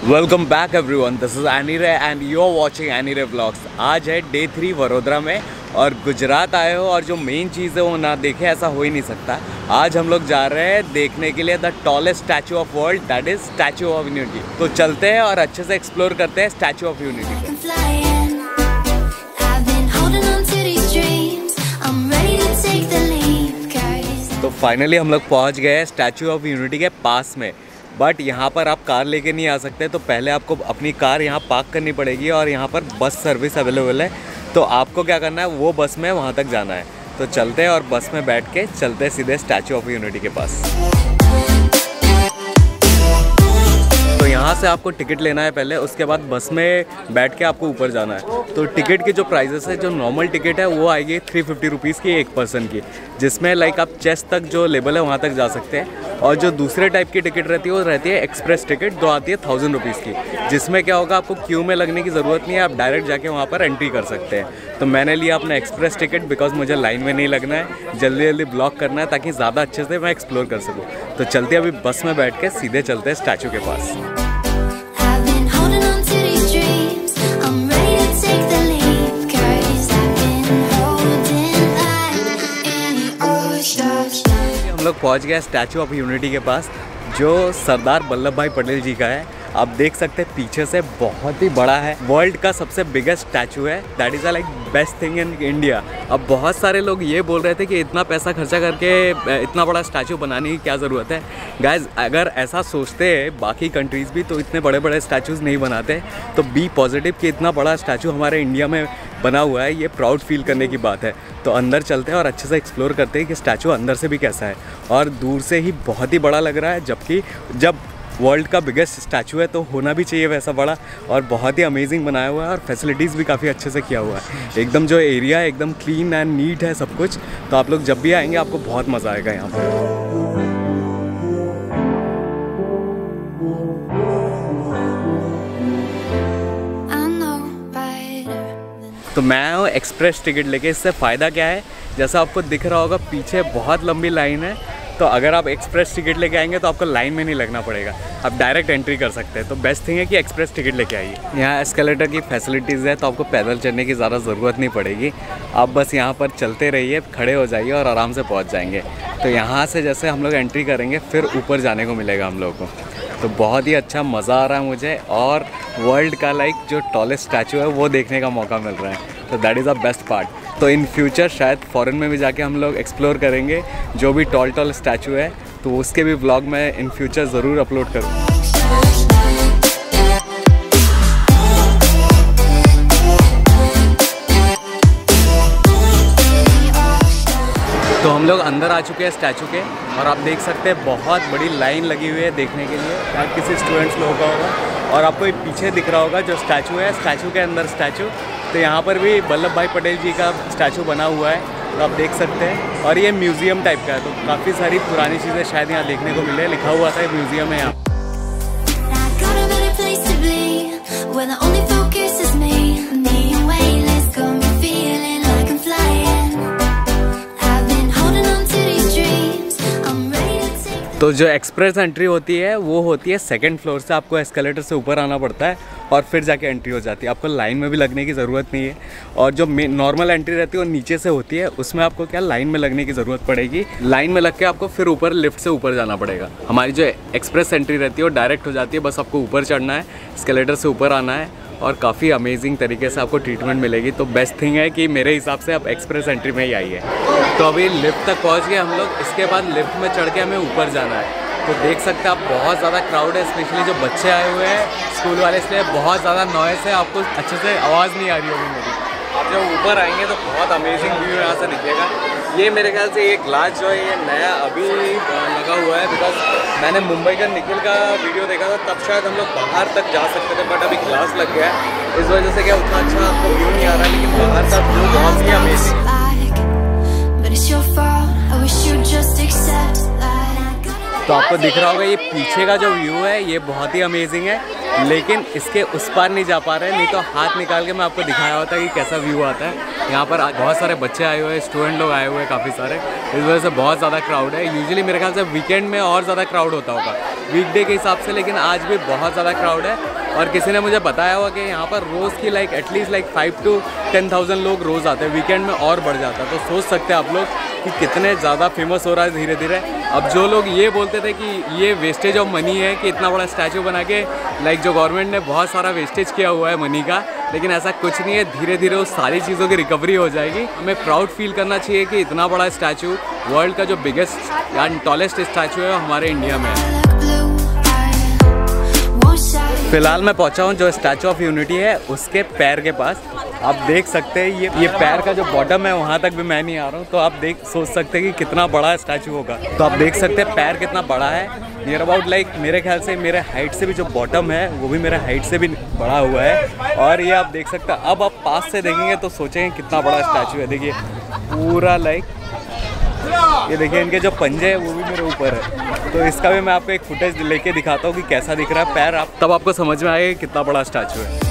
Welcome back everyone, this is Aniray and you are watching Aniray vlogs. आज है day 3 Vadodara में और गुजरात आए हो और जो मेन चीज़ है वो ना देखे ऐसा हो ही नहीं सकता। आज हम लोग जा रहे हैं देखने के लिए the tallest statue of world, that is statue of unity. तो चलते हैं और अच्छे से एक्सप्लोर करते हैं स्टैचू ऑफ यूनिटी को। तो फाइनली हम लोग पहुंच गए हैं स्टैचू ऑफ यूनिटी के पास में, बट यहाँ पर आप कार लेके नहीं आ सकते। तो पहले आपको अपनी कार यहाँ पार्क करनी पड़ेगी और यहाँ पर बस सर्विस अवेलेबल है। तो आपको क्या करना है, वो बस में वहाँ तक जाना है। तो चलते हैं और बस में बैठ के चलते हैं सीधे स्टैचू ऑफ यूनिटी के पास। तो यहाँ से आपको टिकट लेना है पहले, उसके बाद बस में बैठ के आपको ऊपर जाना है। तो टिकट की जो प्राइसेस है, जो नॉर्मल टिकट है वो आएगी 350 रुपीज़ की एक पर्सन की, जिसमें लाइक आप चेस्ट तक जो लेवल है वहाँ तक जा सकते हैं। और जो दूसरे टाइप की टिकट रहती है वो रहती है एक्सप्रेस टिकट, जो आती है 1000 रुपीज़ की, जिसमें क्या होगा आपको क्यू में लगने की ज़रूरत नहीं है, आप डायरेक्ट जाके वहाँ पर एंट्री कर सकते हैं। तो मैंने लिया अपना एक्सप्रेस टिकट बिकॉज मुझे लाइन में नहीं लगना है, जल्दी जल्दी ब्लॉक करना है ताकि ज़्यादा अच्छे से मैं एक्सप्लोर कर सकूँ। तो चलते अभी बस में बैठ के सीधे चलते हैं स्टैचू के पास। हम लोग पहुंच गए स्टैचू ऑफ यूनिटी के पास, जो सरदार वल्लभ भाई पटेल जी का है। आप देख सकते हैं पीछे से बहुत ही बड़ा है, वर्ल्ड का सबसे बिगेस्ट स्टैचू है, that is like best thing in India. अब बहुत सारे लोग ये बोल रहे थे कि इतना पैसा खर्चा करके इतना बड़ा स्टैचू बनाने की क्या ज़रूरत है। गाइज, अगर ऐसा सोचते हैं बाकी कंट्रीज़ भी तो इतने बड़े बड़े स्टैचूज़ नहीं बनाते। तो बी पॉजिटिव कि इतना बड़ा स्टैचू हमारे इंडिया में बना हुआ है, ये प्राउड फील करने की बात है। तो अंदर चलते हैं और अच्छे से एक्सप्लोर करते हैं कि स्टैचू अंदर से भी कैसा है। और दूर से ही बहुत ही बड़ा लग रहा है, जबकि जब वर्ल्ड का बिगेस्ट स्टैचू है तो होना भी चाहिए वैसा बड़ा। और बहुत ही अमेजिंग बनाया हुआ है और फैसिलिटीज़ भी काफ़ी अच्छे से किया हुआ है। एकदम जो एरिया है एकदम क्लीन एंड नीट है सब कुछ। तो आप लोग जब भी आएंगे आपको बहुत मज़ा आएगा यहाँ पर। तो मैं हूँ एक्सप्रेस टिकट लेके। इससे फ़ायदा क्या है, जैसा आपको दिख रहा होगा पीछे बहुत लंबी लाइन है। तो अगर आप एक्सप्रेस टिकट लेके आएंगे तो आपको लाइन में नहीं लगना पड़ेगा, आप डायरेक्ट एंट्री कर सकते हैं। तो बेस्ट थिंग है कि एक्सप्रेस टिकट लेके आइए। यहाँ एस्केलेटर की फैसिलिटीज़ है, तो आपको पैदल चलने की ज़्यादा ज़रूरत नहीं पड़ेगी। आप बस यहाँ पर चलते रहिए, खड़े हो जाइए और आराम से पहुँच जाएंगे। तो यहाँ से जैसे हम लोग एंट्री करेंगे फिर ऊपर जाने को मिलेगा हम लोगों को। तो बहुत ही अच्छा मज़ा आ रहा है मुझे, और वर्ल्ड का लाइक जो टॉलेस्ट स्टैचू है वो देखने का मौका मिल रहा है। तो that is the best part. तो इन फ्यूचर शायद फॉरेन में भी जाके हम लोग एक्सप्लोर करेंगे जो भी टॉल स्टैचू है, तो उसके भी व्लॉग मैं इन फ्यूचर ज़रूर अपलोड करूँगा। तो हम लोग अंदर आ चुके हैं स्टैचू के, और आप देख सकते हैं बहुत बड़ी लाइन लगी हुई है देखने के लिए, शायद किसी स्टूडेंट्स लोगों का होगा। और आपको पीछे दिख रहा होगा जो स्टैचू है, स्टैचू के अंदर स्टैचू। तो यहाँ पर भी वल्लभ भाई पटेल जी का स्टैचू बना हुआ है, तो आप देख सकते हैं। और ये म्यूज़ियम टाइप का है, तो काफ़ी सारी पुरानी चीज़ें शायद यहाँ देखने को मिले। लिखा हुआ था म्यूज़ियम है यहाँ। तो जो एक्सप्रेस एंट्री होती है वो होती है सेकंड फ्लोर से, आपको एस्केलेटर से ऊपर आना पड़ता है और फिर जाके एंट्री हो जाती है। आपको लाइन में भी लगने की ज़रूरत नहीं है। और जो नॉर्मल एंट्री रहती है वो नीचे से होती है, उसमें आपको क्या लाइन में लगने की ज़रूरत पड़ेगी। लाइन में लग के आपको फिर ऊपर लिफ्ट से ऊपर जाना पड़ेगा। हमारी जो एक्सप्रेस एंट्री रहती है वो डायरेक्ट हो जाती है, बस आपको ऊपर चढ़ना है, एस्केलेटर से ऊपर आना है और काफ़ी अमेजिंग तरीके से आपको ट्रीटमेंट मिलेगी। तो बेस्ट थिंग है कि मेरे हिसाब से आप एक्सप्रेस एंट्री में ही आइए। तो अभी लिफ्ट तक पहुंच गए हम लोग, इसके बाद लिफ्ट में चढ़ के हमें ऊपर जाना है। तो देख सकते हैं आप बहुत ज़्यादा क्राउड है, स्पेशली जो बच्चे आए हुए हैं स्कूल वाले, इसलिए बहुत ज़्यादा नॉइस है, आपको अच्छे से आवाज़ नहीं आ रही होगी मेरी। आप जब ऊपर आएंगे तो बहुत अमेजिंग व्यू यहाँ से दिखेगा। ये मेरे ख्याल से ये ग्लास जो है ये नया अभी लगा हुआ है, बिकॉज मैंने मुंबई का निखिल का वीडियो देखा था, तब शायद हम लोग बाहर तक जा सकते थे, बट अभी ग्लास लग गया है। इस वजह से क्या उतना अच्छा आपको व्यू नहीं आ रहा है, लेकिन बाहर का व्यू बहुत ही अमेजिंग है। तो आपको दिख रहा होगा ये पीछे का जो व्यू है ये बहुत ही अमेजिंग है, लेकिन इसके उस पार नहीं जा पा रहे हैं, नहीं तो हाथ निकाल के मैं आपको दिखाया होता कि कैसा व्यू आता है। यहाँ पर बहुत सारे बच्चे आए हुए हैं, स्टूडेंट लोग आए हुए हैं काफ़ी सारे, इस वजह से बहुत ज़्यादा क्राउड है। यूजुअली मेरे ख्याल से वीकेंड में और ज़्यादा क्राउड होता होगा वीकडे के हिसाब से, लेकिन आज भी बहुत ज़्यादा क्राउड है। और किसी ने मुझे बताया हुआ कि यहाँ पर रोज़ की एटलीस्ट 5 to 10,000 लोग रोज़ आते हैं, वीकेंड में और बढ़ जाता है। तो सोच सकते हैं आप लोग कि कितने ज़्यादा फेमस हो रहा है धीरे धीरे। अब जो लोग ये बोलते थे कि ये वेस्टेज ऑफ मनी है कि इतना बड़ा स्टैचू बना के जो गवर्नमेंट ने बहुत सारा वेस्टेज किया हुआ है मनी का, लेकिन ऐसा कुछ नहीं है। धीरे धीरे उस सारी चीज़ों की रिकवरी हो जाएगी। हमें प्राउड फील करना चाहिए कि इतना बड़ा स्टैचू, वर्ल्ड का जो बिगेस्ट एंड टॉलेस्ट स्टैचू है वो हमारे इंडिया में है। फिलहाल मैं पहुंचा हूं जो स्टैचू ऑफ यूनिटी है उसके पैर के पास। आप देख सकते हैं ये पैर का जो बॉटम है वहां तक भी मैं नहीं आ रहा हूं, तो आप सोच सकते हैं कि कितना बड़ा स्टैचू होगा। तो आप देख सकते हैं पैर कितना बड़ा है, नियर अबाउट मेरे ख्याल से मेरे हाइट से भी जो बॉटम है वो भी मेरे हाइट से भी बड़ा हुआ है। और ये आप देख सकते हैं। अब आप पास से देखेंगे तो सोचेंगे कितना बड़ा स्टैचू है। देखिए पूरा ये देखिए इनके जो पंजे हैं वो भी मेरे ऊपर है। तो इसका भी मैं आपको एक फुटेज लेके दिखाता हूँ कि कैसा दिख रहा है पैर, तब आपको समझ में आएगा कितना बड़ा स्टैचू है।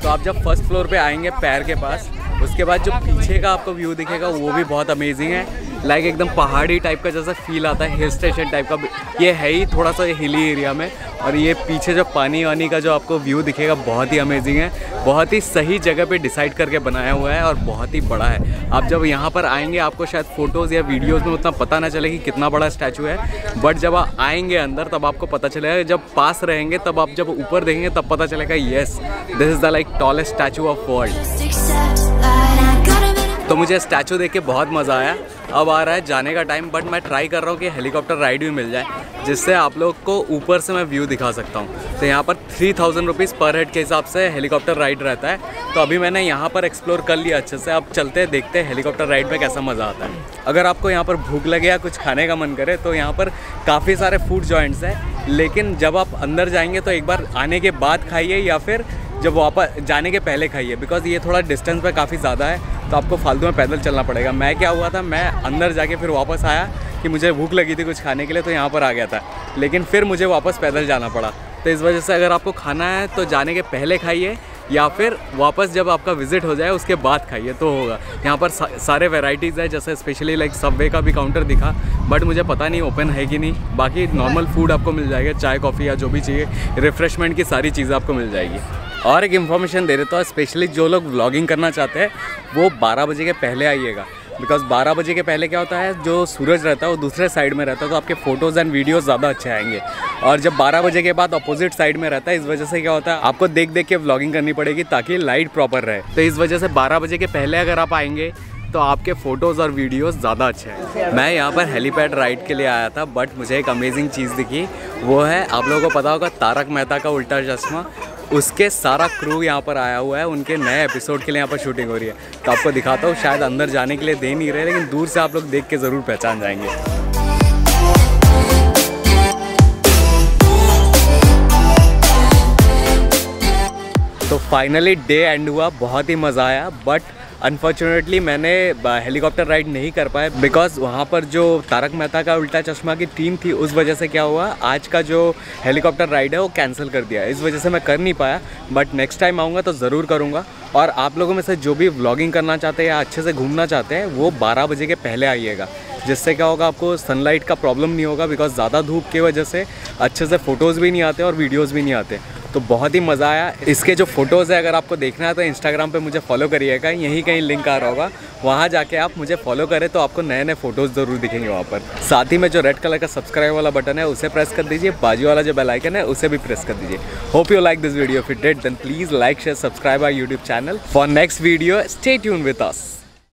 तो आप जब फर्स्ट फ्लोर पे आएंगे पैर के पास, उसके बाद जो पीछे का आपको व्यू दिखेगा वो भी बहुत अमेजिंग है। एकदम पहाड़ी टाइप का जैसा फील आता है, हिल स्टेशन टाइप का ये है ही, थोड़ा सा हिली एरिया में। और ये पीछे जो पानी वानी का जो आपको व्यू दिखेगा बहुत ही अमेजिंग है, बहुत ही सही जगह पे डिसाइड करके बनाया हुआ है और बहुत ही बड़ा है। आप जब यहाँ पर आएंगे आपको शायद फ़ोटोज़ या वीडियोज़ में उतना पता ना चले कि कितना बड़ा स्टैचू है, बट जब आप आएंगे अंदर तब आपको पता चलेगा। जब पास रहेंगे तब आप जब ऊपर देखेंगे तब पता चलेगा yes this is the tallest statue of world. तो मुझे स्टैचू देख के बहुत मज़ा आया। अब आ रहा है जाने का टाइम, बट मैं ट्राई कर रहा हूँ कि हेलीकॉप्टर राइड भी मिल जाए जिससे आप लोग को ऊपर से मैं व्यू दिखा सकता हूँ। तो यहाँ पर 3000 रुपीज़ पर हेड के हिसाब से हेलीकॉप्टर राइड रहता है। तो अभी मैंने यहाँ पर एक्सप्लोर कर लिया अच्छे से। अब चलते हैं देखते हैं हेलीकॉप्टर राइड में कैसा मज़ा आता है। अगर आपको यहाँ पर भूख लगे या कुछ खाने का मन करे तो यहाँ पर काफ़ी सारे फूड जॉइंट्स हैं, लेकिन जब आप अंदर जाएंगे तो एक बार आने के बाद खाइए या फिर जब वापस जाने के पहले खाइए, बिकॉज ये थोड़ा डिस्टेंस पे काफ़ी ज़्यादा है तो आपको फालतू में पैदल चलना पड़ेगा। मैं क्या हुआ था, मैं अंदर जाके फिर वापस आया कि मुझे भूख लगी थी कुछ खाने के लिए तो यहाँ पर आ गया था, लेकिन फिर मुझे वापस पैदल जाना पड़ा। तो इस वजह से अगर आपको खाना है तो जाने के पहले खाइए या फिर वापस जब आपका विज़िट हो जाए उसके बाद खाइए तो होगा। यहाँ पर सारे वैरायटीज़ है, जैसे स्पेशली सबवे का भी काउंटर दिखा, बट मुझे पता नहीं ओपन है कि नहीं। बाकी नॉर्मल फूड आपको मिल जाएगा, चाय कॉफ़ी या जो भी चाहिए, रिफ़्रेशमेंट की सारी चीज़ें आपको मिल जाएगी। और एक इन्फॉर्मेशन दे देता हूँ, स्पेशली जो लोग व्लॉगिंग करना चाहते हैं वो 12 बजे के पहले आइएगा, बिकॉज 12 बजे के पहले क्या होता है, जो सूरज रहता है वो दूसरे साइड में रहता है तो आपके फ़ोटोज़ एंड वीडियोज़ ज़्यादा अच्छे आएंगे। और जब 12 बजे के बाद अपोजिट साइड में रहता है, इस वजह से क्या होता है आपको देख देख के व्लॉगिंग करनी पड़ेगी ताकि लाइट प्रॉपर रहे। तो इस वजह से 12 बजे के पहले अगर आप आएंगे तो आपके फ़ोटोज़ और वीडियोज़ ज़्यादा अच्छे हैं। मैं यहाँ पर हेलीपैड राइड के लिए आया था, बट मुझे एक अमेजिंग चीज़ दिखी, वो है आप लोगों को पता होगा तारक मेहता का उल्टा चश्मा, उसके सारा क्रू यहाँ पर आया हुआ है, उनके नए एपिसोड के लिए यहाँ पर शूटिंग हो रही है। तो आपको दिखाता हूँ, शायद अंदर जाने के लिए दे नहीं रहे, लेकिन दूर से आप लोग देख के ज़रूर पहचान जाएंगे। तो फाइनली डे एंड हुआ, बहुत ही मज़ा आया, बट अनफॉर्चुनेटली मैंने हेलीकॉप्टर राइड नहीं कर पाया बिकॉज वहाँ पर जो तारक मेहता का उल्टा चश्मा की टीम थी उस वजह से क्या हुआ, आज का जो हेलीकॉप्टर राइड है वो कैंसिल कर दिया, इस वजह से मैं कर नहीं पाया। बट नेक्स्ट टाइम आऊँगा तो ज़रूर करूँगा। और आप लोगों में से जो भी व्लॉगिंग करना चाहते हैं या अच्छे से घूमना चाहते हैं वो 12 बजे के पहले आइएगा, जिससे क्या होगा आपको सनलाइट का प्रॉब्लम नहीं होगा, बिकॉज ज़्यादा धूप की वजह से अच्छे से फ़ोटोज़ भी नहीं आते और वीडियोज़ भी नहीं आते। तो बहुत ही मज़ा आया। इसके जो फ़ोटोज़ है अगर आपको देखना है तो इंस्टाग्राम पे मुझे फॉलो करिएगा, यहीं कहीं लिंक आ रहा होगा, वहाँ जाके आप मुझे फॉलो करें तो आपको नए नए फ़ोटोज़ ज़रूर दिखेंगे वहाँ पर। साथ ही में जो रेड कलर का सब्सक्राइब वाला बटन है उसे प्रेस कर दीजिए, बाजू वाला जो बेल आइकन है उसे भी प्रेस कर दीजिए। Hope you like this video, if it did then please like share subscribe our YouTube channel for next video. Stay tune with us.